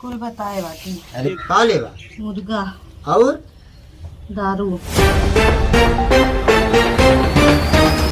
कुल बताए बाकी। अरे खा लेगा मुर्गा और दारू।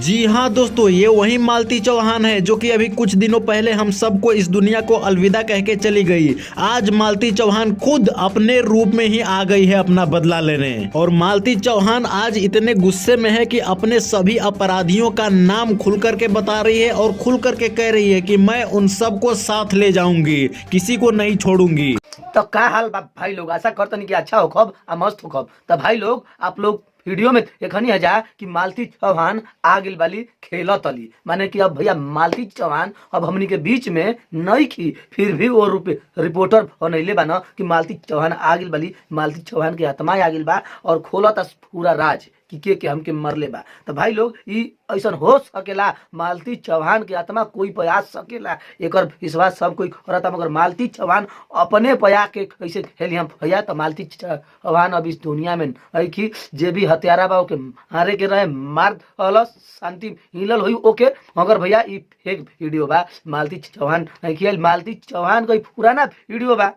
जी हाँ दोस्तों, ये वही मालती चौहान है जो कि अभी कुछ दिनों पहले हम सबको इस दुनिया को अलविदा कह के चली गई। आज मालती चौहान खुद अपने रूप में ही आ गई है अपना बदला लेने। और मालती चौहान आज इतने गुस्से में है कि अपने सभी अपराधियों का नाम खुल करके बता रही है और खुल करके कह रही है कि मैं उन सबको साथ ले जाऊंगी, किसी को नहीं छोड़ूंगी। तो का हाल बा भाई लोग, आशा करतनी कि अच्छा होखब आ मस्त होखब। तो भाई लोग आप लोग वीडियो में एखनी है जा कि मालती चौहान आ गिल वाली खेलत अली, माने कि अब भैया मालती चौहान अब हमनी के बीच में नहीं की, फिर भी वो रिपोर्टर बनैले बा न कि मालती चौहान आ गिल वाली, मालती चौहान के आत्मा आ गिल बा और खोलत पूरा राज कि के हमके मरले बा। तो भाई लोग ई ऐसन हो सकेला, मालती चौहान के आत्मा कोई पया सकेला, एकर विश्वास सब कोई करता, मगर मालती चौहान अपने पया के कैसे खेली हम भैया। तो मालती चौहान अब इस दुनिया में है कि जे भी हत्यारा बा ओके मारे के रहे मार अलस, शांति हिलल हुई ओके। मगर भैया ई फेक वीडियो बा, मालती चौहान है कि मालती चौहान कोई पुराना वीडियो बा,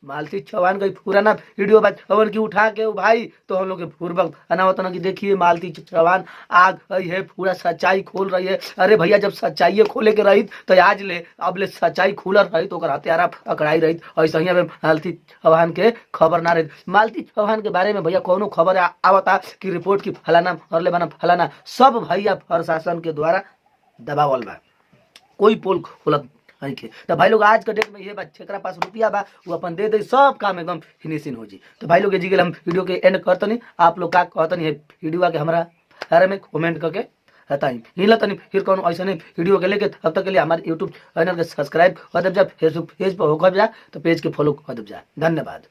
मालती चौहान का पुराना वीडियो खबर की उठा के भाई तो हम लोग के पूर्वक अनावत ना कि देखिए मालती चौहान आ गई है, पूरा सच्चाई खोल रही है। अरे भैया जब सच्चाई खोले के रही तो आज ले अब ले सच्चाई खुलल रही तो हत्यारा पकड़ाई रही, ऐसा ही मालती चौहान के खबर ना रही। मालती चौहान के बारे में भैया कोनो खबर आवता कि रिपोर्ट की फलाना और ले बना फलाना, सब भैया प्रशासन के द्वारा दबावल बा, कोई पोल खोलत। तो भाई लोग आज के डेट में ये बात जेकरा पास रुपया बा वो अपन दे दे, सब काम एकदम फिनिशिंग हो जी। तो भाई लोग जी हम वीडियो के एंड करतनी, आप लोग का कहतनी है वीडियो के हमारा बारे में कमेंट करके बताई हिला तनी, फिर कौन ऐसा नहीं वीडियो के लेके तब तक के लिए हमारे यूट्यूब चैनल के सब्सक्राइब कर दे जा, फेसबुक पेज पर होकर जा तो पेज के फॉलो कर दे जा। धन्यवाद।